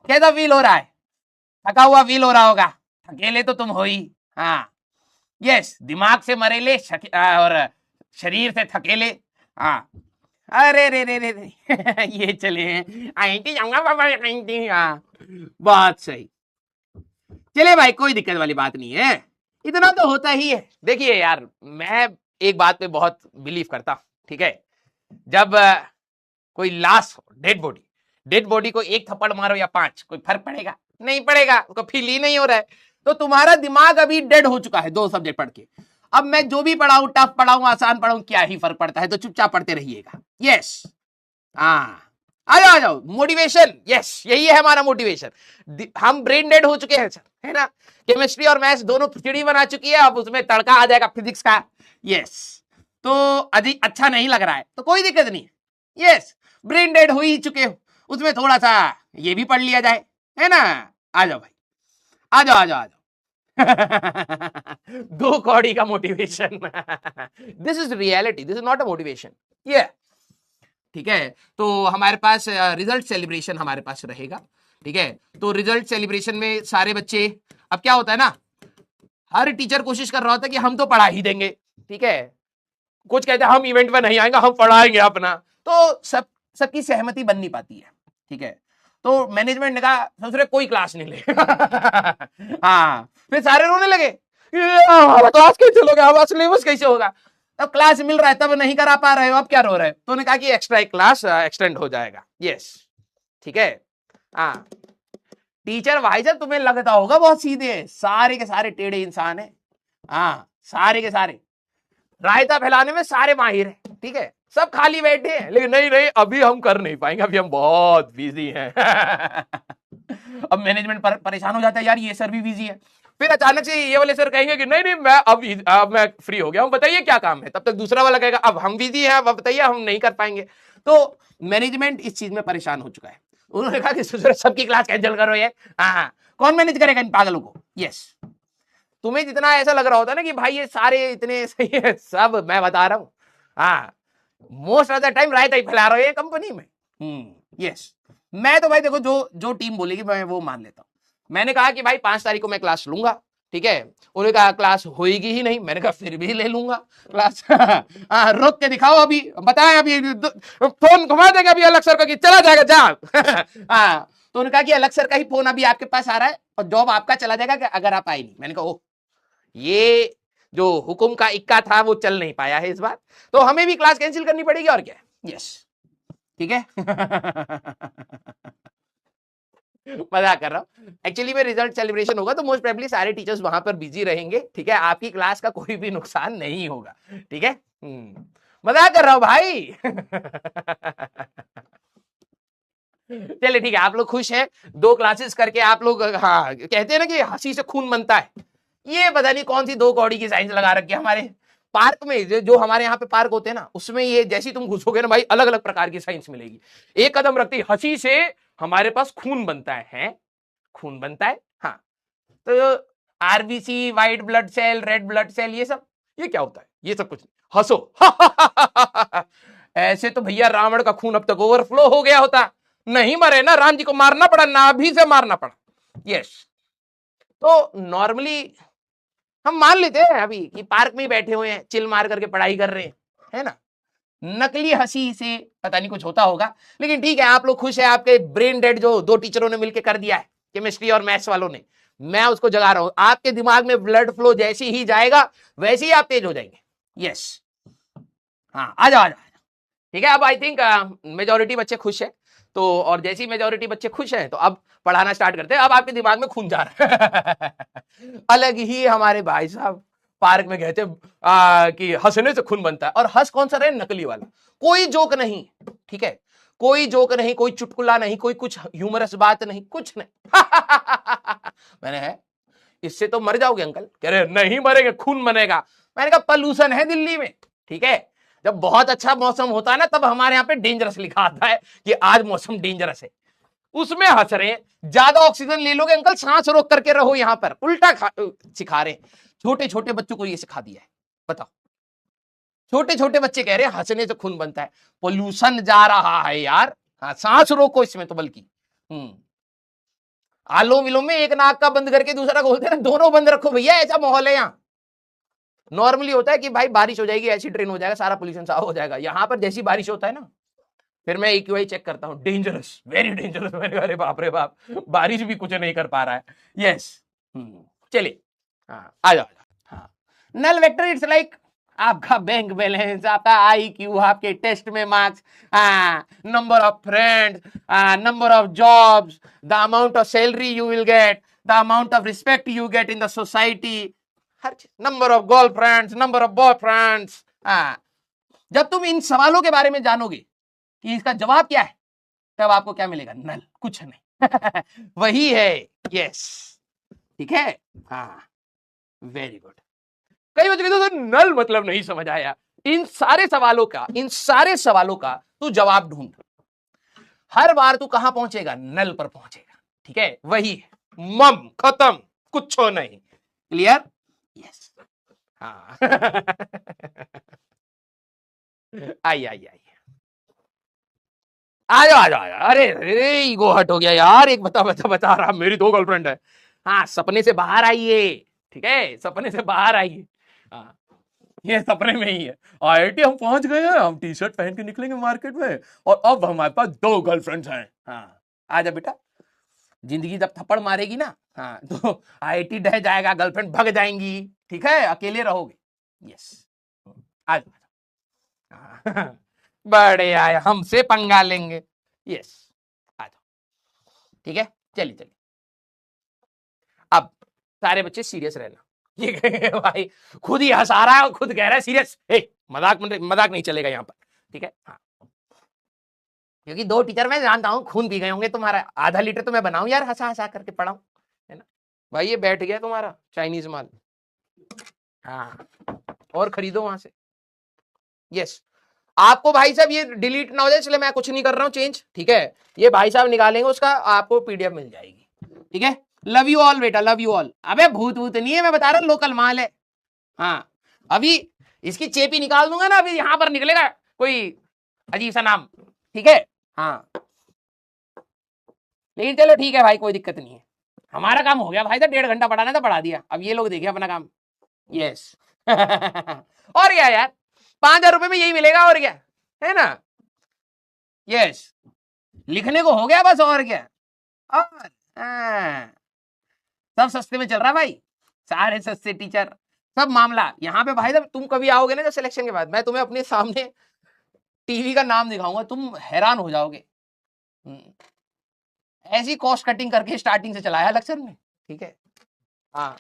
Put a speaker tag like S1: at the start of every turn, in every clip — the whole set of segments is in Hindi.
S1: कैसा फील हो रहा है? थका हुआ फील हो रहा होगा, थकेले तो तुम हो ही। हाँ यस, दिमाग से मरेले और शरीर से थकेले। हाँ अरे रे रे रे रे ये चले हैं आईटी जाऊंगा बाबा आईटी। हाँ बहुत सही। चले भाई, कोई दिक्कत वाली बात नहीं है, इतना तो होता ही है। देखिए यार, मैं एक बात पे बहुत बिलीव करता हूं, ठीक है? जब कोई लाश हो, डेड बॉडी को एक थप्पड़ मारो या 5, कोई फर्क पड़ेगा? नहीं पड़ेगा, उसको फील ही नहीं हो रहा है। तो तुम्हारा दिमाग अभी डेड हो चुका है 2 सब्जेक्ट पढ़ के। अब मैं जो भी पढ़ाऊं, टफ पढ़ाऊं आसान पढ़ाऊं, क्या ही फर्क पड़ता है? तो चुपचाप पढ़ते रहिएगा। यस हाँ, आ जाओ मोटिवेशन। यस यही है हमारा मोटिवेशन। हम ब्रेन डेड हो चुके हैं सर, है ना? केमिस्ट्री और मैथ्स दोनों खिचड़ी बना चुकी है, अब उसमें तड़का आ जाएगा फिजिक्स का। यस तो अधिक अच्छा नहीं लग रहा है तो कोई दिक्कत नहीं है। यस ब्रेन डेड हो ही चुके हो, उसमें थोड़ा सा ये भी पढ़ लिया जाए, है ना? आ जाओ भाई, आ जाओ आ जाओ आ जाओ। 2 कौड़ी का motivation. This is reality, this is not a motivation. ये ठीक है। तो हमारे पास रिजल्ट सेलिब्रेशन हमारे पास रहेगा, ठीक है? तो रिजल्ट सेलिब्रेशन में सारे बच्चे, अब क्या होता है ना, हर टीचर कोशिश कर रहा होता है कि हम तो पढ़ा ही देंगे, ठीक है? कुछ कहते हैं हम इवेंट में नहीं आएंगे, हम पढ़ाएंगे अपना। तो सबकी सहमति बन नहीं पाती है, ठीक है? तो मैनेजमेंट ने कहा दूसरे कोई क्लास नहीं ले। हाँ फिर सारे रोने लगे, क्लास कैसे चलोगे, हमारा सिलेबस कैसे होगा? अब क्लास मिल रहा है तब नहीं करा पा रहे हो, अब क्या रो रहे हो? तो उन्होंने कहा कि एक्स्ट्रा एक क्लास एक्सटेंड हो जाएगा। यस ठीक है। हाँ टीचर भाई साहब तुम्हें लगता होगा बहुत सीधे, सारे के सारे टेढ़े इंसान है। हाँ सारे के सारे रायता फैलाने में सारे माहिर है, ठीक है? सब खाली बैठे हैं, लेकिन नहीं नहीं अभी हम कर नहीं पाएंगे, अभी हम बहुत बिजी हैं। अब मैनेजमेंट परेशान हो जाता है, यार ये सर भी बिजी है। फिर अचानक से ये वाले सर कहेंगे कि नहीं नहीं मैं अब मैं फ्री हो गया हूं, बताइए क्या काम है? तब तक दूसरा वाला कहेगा अब हम बिजी हैं, अब बताइए हम नहीं कर पाएंगे। तो मैनेजमेंट इस चीज में परेशान हो चुका है। उन्होंने कहा कि सबकी क्लास कैंसिल करो ये। हाँ कौन मैनेज करेगा इन पागलों को? यस तुम्हें जितना ऐसा लग रहा होता है ना कि भाई ये सारे इतने सही है, सब मैं बता रहा हूं। हाँ मोस्ट ऑफ द टाइम रायता ही फैला रहे हैं कंपनी में। यस मैं तो भाई देखो जो जो टीम बोलेगी मैं वो मान लेता हूं। मैंने कहा कि भाई 5 तारीख को मैं क्लास लूंगा, ठीक है? उन्होंने कहा क्लास होएगी ही नहीं, मैंने कहा फिर भी ले लूंगा क्लास। हाँ रोक के दिखाओ, अभी बताएं, अभी फोन घुमा देंगे अभी अलग सर को कि चला जाएगा जा। हाँ तो उन्होंने कहा कि अलग सर का ही फोन अभी आपके पास आ रहा है और जॉब आपका चला जाएगा अगर आप आए नहीं। मैंने कहा ओ ये जो हुकुम का इक्का था वो चल नहीं पाया है इस बार, तो हमें भी क्लास कैंसिल करनी पड़ेगी और क्या। यस ठीक है। मजाक कर रहा हूं, एक्चुअली में रिजल्ट सेलिब्रेशन होगा तो मोस्ट प्रोबेबली सारे टीचर्स वहां पर बिजी रहेंगे, ठीक है? आपकी क्लास का कोई भी नुकसान नहीं होगा, ठीक है? मजाक कर रहा हूं भाई। चलिए ठीक है, आप लोग खुश हैं 2 क्लासेस करके? आप लोग हाँ कहते हैं ना कि हंसी से खून बनता है, ये पता नहीं कौन सी 2 कौड़ी की साइंस लगा रखी है हमारे पार्क में। जो हमारे यहाँ पे पार्क होते हैं ना, उसमें ये जैसी तुम घुसोगे ना भाई अलग अलग प्रकार की साइंस मिलेगी। एक कदम रखती हंसी से हमारे पास खून बनता है खून बनता है। हाँ तो RBC, white blood cell, red blood cell, ये क्या होता है? ये सब कुछ हंसो। ऐसे तो भैया रावण का खून अब तक ओवरफ्लो हो गया होता, नहीं मरे ना, राम जी को मारना पड़ा, नाभि से मारना पड़ा। यस तो नॉर्मली हम मान लेते हैं अभी कि पार्क में ही बैठे हुए हैं, चिल मार करके पढ़ाई कर रहे हैं, है ना? नकली हंसी से पता नहीं कुछ होता होगा, लेकिन ठीक है आप लोग खुश है। आपके ब्रेन डेड जो 2 टीचरों ने मिलकर कर दिया है, केमिस्ट्री और मैथ्स वालों ने, मैं उसको जगा रहा हूं। आपके दिमाग में ब्लड फ्लो जैसे ही जाएगा वैसे ही आप तेज हो जाएंगे। यस हाँ आ जाओ आ जाओ, ठीक है? अब आई थिंक मेजोरिटी बच्चे खुश है, तो और जैसी मेजोरिटी बच्चे खुश हैं तो अब पढ़ाना स्टार्ट करते हैं। अब आपके दिमाग में खून जा रहा है। अलग ही हमारे भाई साहब पार्क में गए थे कि हंसने से खून बनता है, और हंस कौन सा रहे? नकली वाला, कोई जोक नहीं, ठीक है? कोई जोक नहीं, कोई चुटकुला नहीं, कोई कुछ ह्यूमरस बात नहीं, कुछ नहीं। मैंने है इससे तो मर जाओगे अंकल। कह रहे नहीं मरेंगे, खून बनेगा। मैंने कहा पॉल्यूशन है दिल्ली में, ठीक है? जब बहुत अच्छा मौसम होता है ना तब हमारे यहाँ पे डेंजरस लिखा आता है कि आज मौसम डेंजरस है, उसमें हंस रहे हैं। ज्यादा ऑक्सीजन ले लोगे अंकल, सांस रोक करके रहो, यहां पर उल्टा सिखा रहे हैं। छोटे छोटे बच्चों को ये सिखा दिया है, बताओ। छोटे छोटे बच्चे कह रहे हैं हंसने से खून बनता है, पोल्यूशन जा रहा है यार। हाँ सांस रोको इसमें तो, बल्कि आलो विलोम में एक नाक का बंद करके दूसरा खोलते हैं, दोनों बंद रखो भैया, ऐसा माहौल है यहाँ। नॉर्मली होता है कि भाई बारिश हो जाएगी, ऐसी ट्रेन हो जाएगा, सारा पोल्यूशन साफ हो जाएगा। यहाँ पर जैसी बारिश होता है ना, फिर मैं EQI चेक करता हूँ, डेंजरस, वेरी डेंजरस। मैंने अरे बाप रे बाप, बारिश भी कुछ नहीं कर पा रहा है। यस, चलिए, हाँ आ जाओ। हाँ, नल वेक्टर इट्स लाइक आपका बैंक बैलेंस, आपका IQ, आपके टेस्ट में marks, number of friends, number of jobs, the amount of salary you will get, the amount of respect you get in the society, हर चीज, number of girlfriends, number of boyfriends. जब तुम इन सवालों के बारे में जानोगे कि इसका जवाब क्या है, तब आपको क्या मिलेगा? नल, कुछ नहीं। वही है, यस, ठीक है। हाँ, वेरी गुड। कई बच्चे कहते हैं नल मतलब नहीं समझ आया। इन सारे सवालों का तू जवाब ढूंढ। हर बार तू कहां पहुंचेगा? नल पर पहुंचेगा, ठीक है। वही है, मम, खत्म, कुछ नहीं। क्लियर? यस। हाँ। आइए, आ जाओ। अरे ईगो हट हो गया यार। एक बता रहा, मेरी 2 गर्लफ्रेंड है। हाँ, सपने से बाहर आइए, ठीक है, सपने से बाहर आइए। हाँ, ये सपने में ही है। IIT हम पहुंच गए हैं, हम टी-शर्ट पहन के निकलेंगे मार्केट में, और अब हमारे पास 2 गर्लफ्रेंड्स हैं। हाँ, आजा बेटा, जिंदगी जब थप्पड़ मारेगी ना, हाँ, तो IIT ढह जाएगा, गर्लफ्रेंड भग जाएंगी, ठीक है, अकेले रहोगे। यस, आ जाओ। बड़े आए, हमसे पंगा लेंगे। यस, आ जाओ, ठीक है। चलिए, अब सारे बच्चे सीरियस रहना। ये भाई खुद ही हंसा रहा है, खुद कह रहा है सीरियस। मजाक नहीं चलेगा यहाँ पर, ठीक है। हाँ, क्योंकि 2 टीचर मैं जानता हूँ खून पी गए होंगे तुम्हारा। आधा लीटर तो मैं बनाऊं यार, हंसा करके पढ़ाऊं, है ना भाई। ये बैठ गया तुम्हारा चाइनीज माल। हाँ, और खरीदो वहां से। यस, आपको भाई साहब ये डिलीट ना हो जाए, इसलिए मैं कुछ नहीं कर रहा हूँ चेंज, ठीक है। ये भाई साहब निकालेंगे, उसका आपको PDF मिल जाएगी, ठीक है। लव यू ऑल बेटा, लव यू ऑल। अबे भूत नहीं है, मैं बता रहा हूँ, लोकल माल है। हाँ, अभी इसकी चेपी निकाल दूंगा ना, अभी यहां पर निकलेगा कोई अजीब सा नाम, ठीक है। हाँ, लेकिन चलो ठीक है भाई, कोई दिक्कत नहीं है। हमारा काम हो गया भाई साहब, 1.5 घंटा पढ़ाना था, पढ़ा दिया। अब ये लोग देखिए अपना काम। यस। और क्या यार, 5,000 रुपए में यही मिलेगा, और क्या है ना। यस, लिखने को हो गया बस, और क्या। और सब सस्ते में चल रहा है भाई, सारे सस्ते टीचर, सब मामला यहाँ पे भाई साहब। तुम कभी आओगे ना जब सिलेक्शन के बाद, मैं तुम्हें अपने सामने टीवी का नाम दिखाऊंगा, तुम हैरान हो जाओगे। ऐसी कॉस्ट कटिंग करके स्टार्टिंग से चलाया लेक्चर में, ठीक है। हाँ,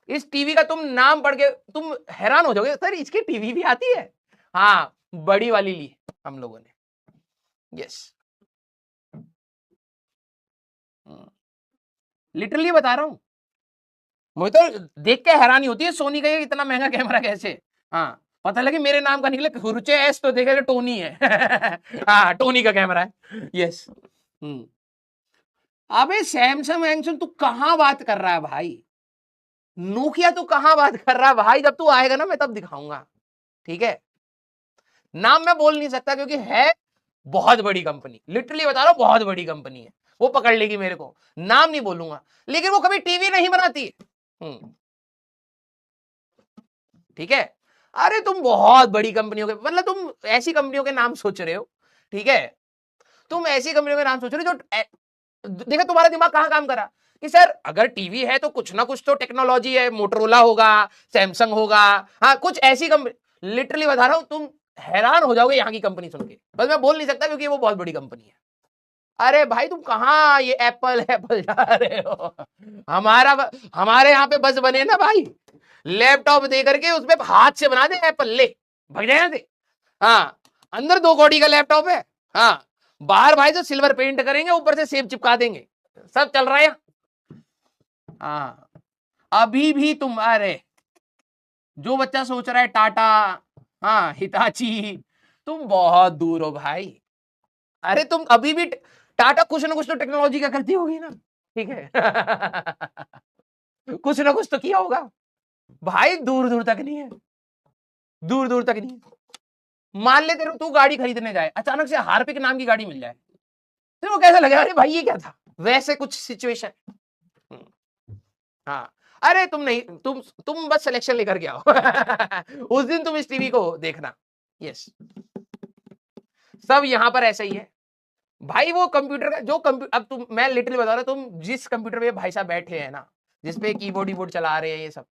S1: इस टीवी का तुम नाम पढ़ के तुम हैरान हो जाओगे, सर इसकी टीवी भी आती है। हाँ, बड़ी वाली ली हम लोगों ने। यस, लिटरली बता रहा हूं, मुझे तो देख के हैरानी होती है, सोनी का ये इतना महंगा कैमरा कैसे। हाँ, पता लगे मेरे नाम का निकले खुरचे एस, तो देखेगा टोनी है। हाँ, टोनी का कैमरा है। यस। अबे सैमसंग वैमसंग तू कहां बात कर रहा है भाई, नोकिया तू कहां बात कर रहा है भाई। जब तू आएगा ना मैं तब दिखाऊंगा, ठीक है। नाम मैं बोल नहीं सकता क्योंकि है बहुत बड़ी कंपनी, लिटरली बता रहा हूं, बहुत बड़ी कंपनी है, वो पकड़ लेगी मेरे को। नाम नहीं बोलूंगा, लेकिन वो कभी टीवी नहीं बनाती, ठीक है। अरे तुम बहुत बड़ी कंपनियों के, मतलब तुम ऐसी कंपनियों के नाम सोच रहे हो, ठीक है। तुम ऐसी कंपनियों के नाम सोच रहे हो जो, देखा तुम्हारा दिमाग कहां काम करा कि सर अगर टीवी है तो कुछ ना कुछ तो टेक्नोलॉजी है, मोटरोला होगा, सैमसंग होगा, हाँ कुछ ऐसी कंपनी। लिटरली बता रहा हूं, तुम हैरान हो जाओगे यहाँ की कंपनी सुन के। बस मैं बोल नहीं सकता क्योंकि वो बहुत बड़ी कंपनी है। अरे भाई तुम कहाँ ये एप्पल जा रहे हो। हमारे यहाँ पे बस बने ना भाई, लैपटॉप दे करके उसमें हाथ से बना दे एप्पल, ले भग जाए यहाँ से। हाँ, अंदर 2 कौड़ी का लैपटॉप है, हाँ, बाहर भाई तो सिल्वर पेंट करेंगे, ऊपर से सेब चिपका देंगे, सब चल रहा है। हाँ, अभी भी तुम, अरे जो बच्चा सोच रहा है टाटा, हाँ हिताची, तुम बहुत दूर हो भाई। अरे तुम अभी भी टाटा कुछ ना कुछ तो टेक्नोलॉजी का करती होगी ना, ठीक है। कुछ ना कुछ तो किया होगा भाई, दूर दूर तक नहीं है, दूर दूर तक नहीं है। मान ले तेरे तू गाड़ी खरीदने जाए, अचानक से हार्पिक नाम की गाड़ी मिल जाए, तो वो कैसा लगेगा, अरे भाई ये क्या था, वैसे कुछ सिचुएशन। हाँ, अरे तुम नहीं, तुम बस सिलेक्शन लेकर के आओ उस दिन तुम इस टीवी को देखना। यस, सब यहां पर ऐसा ही है भाई। वो कंप्यूटर का जो अब तुम, मैं लिटरली बता रहा हूं, तुम जिस कंप्यूटर पे भाई साहब बैठे हैं ना, जिसपे कीबोर्ड वीबोर्ड चला रहे हैं ये सब,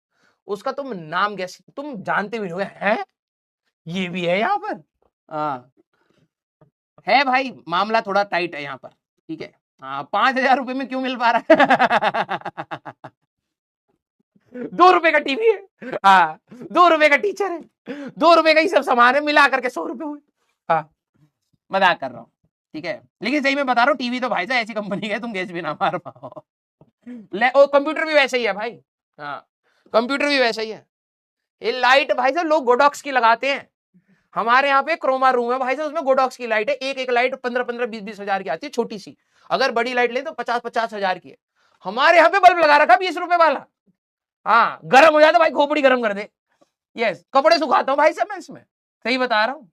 S1: उसका तुम नाम गैस तुम जानते भी नहीं होगे। हैं, ये भी है यहाँ पर। हाँ है भाई, मामला थोड़ा टाइट है यहाँ पर, ठीक है। हाँ, 5,000 रुपए में क्यों मिल पा रहा है 2 रुपए का टीवी है, हाँ 2 रुपए का टीचर है, 2 रुपए का ही सब सामान है, मिला करके 100 रुपए हुए। हाँ, मजाक कर रहा हूँ, ठीक है। लेकिन सही में बता रहा हूँ, टीवी तो भाई साहब ऐसी कंपनी है, तुम गैस भी ना मार पाओ। कंप्यूटर भी वैसे ही है भाई। हाँ, कंप्यूटर भी वैसा ही है। ये लाइट भाई साहब लोग गोडॉक्स की लगाते हैं। हमारे यहाँ पे क्रोमा रूम है भाई साहब, उसमें गोडॉक्स की लाइट है। एक एक लाइट 15-15, 20-20 हजार की आती है, छोटी सी। अगर बड़ी लाइट ले तो 50-50 हजार की है। हमारे यहाँ पे बल्ब लगा रखा 20 रुपए वाला। हाँ, गर्म हो जाता भाई, खोपड़ी गर्म कर दे। यस, कपड़े सुखाता हूँ भाई साहब मैं इसमें, सही बता रहा हूँ।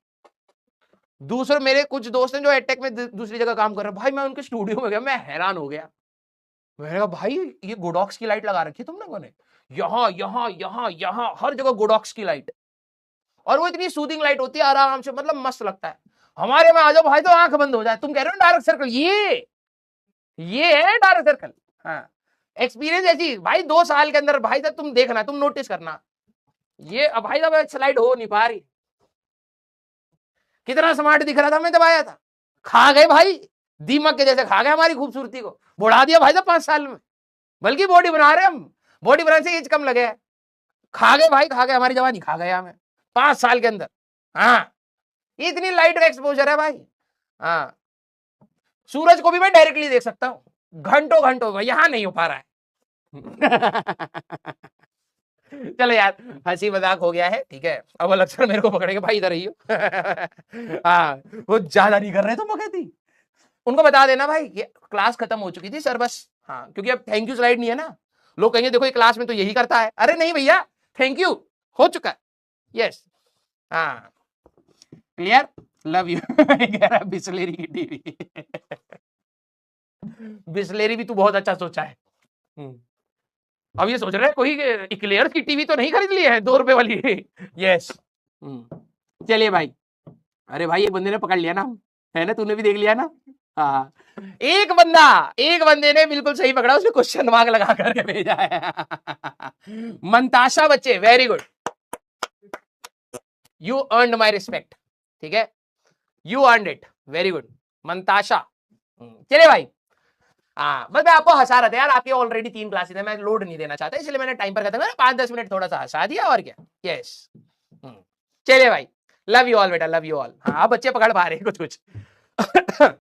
S1: दूसरे मेरे कुछ दोस्त हैं जो एडटेक में दूसरी जगह काम कर रहे हैं भाई, मैं उनके स्टूडियो में गया, मैं हैरान हो गया। मैंने कहा भाई ये गोडॉक्स की लाइट लगा रखी है तुम लोगों ने, यहाँ यहाँ यहाँ यहाँ हर जगह गोडॉक्स की लाइट। और वो इतनी सूदिंग लाइट होती है, आराम से, मतलब मस्त लगता है। हमारे में आ जाओ भाई तो आंख बंद हो जाए। तुम कह रहे हो डार्क सर्कल, ये है डार्क सर्कल। हाँ, एक्सपीरियंस ऐसी भाई 2 साल के अंदर भाई साहब, तुम देखना, तुम नोटिस करना। ये अब भाई साहब स्लाइड हो नहीं पा रही। कितना स्मार्ट दिख रहा था मैं जब आया था, खा गए भाई, दीमक के जैसे खा गए हमारी खूबसूरती को, बढ़ा दिया भाई साहब 5 साल में। बल्कि बॉडी बना रहे हम, बॉडी बनाने से एज कम लगे है। खा गए भाई, खा गए, हमारी जवानी खा गए हमें 5 साल के अंदर। हाँ, इतनी लाइट का एक्सपोजर है भाई। हाँ, सूरज को भी मैं डायरेक्टली देख सकता हूँ घंटों घंटों, यहां नहीं हो पा रहा है चलो यार, हंसी मजाक हो गया है, ठीक है। अब अक्सर मेरे को पकड़ेंगे भाई, इधर ही हो हाँ, वो ज्यादा नहीं कर रहे तुम कहती, उनको बता देना भाई ये क्लास खत्म हो चुकी थी सर बस। हाँ, क्योंकि अब थैंक यू स्लाइड नहीं है ना, लोग कहेंगे देखो ये क्लास में तो यही करता है। अरे नहीं भैया, थैंक यू हो चुका है। यस, हाँ, क्लियर, लव यू बिस्लेरी की टीवी बिस्लेरी भी तू बहुत अच्छा सोचा है। अब ये सोच रहे हैं कोई इक्लेयर्स की टीवी तो नहीं खरीद ली है 2 रुपए वाली यस। चलिए भाई, अरे भाई एक बंदे ने पकड़ लिया ना, है ना, तूने भी देख लिया ना। हाँ, एक बंदे ने बिल्कुल सही पकड़ा, उसने क्वेश्चन मार्क लगा करके भेजा है मंताशा बच्चे, very good, you earned my respect, ठीक है, you earned it, very good Mantasha. चलिए भाई, हाँ, बस मैं आपको हंसा रहा था यार, आपके ऑलरेडी 3 क्लासेस है, मैं लोड नहीं देना चाहता, इसलिए मैंने टाइम पर खत्म किया, 5-10 मिनट थोड़ा सा हंसा दिया और क्या। यस, चलिए भाई, लव यू ऑल बेटा, लव यू ऑल। हाँ, बच्चे पकड़ पा रहे हैं कुछ कुछ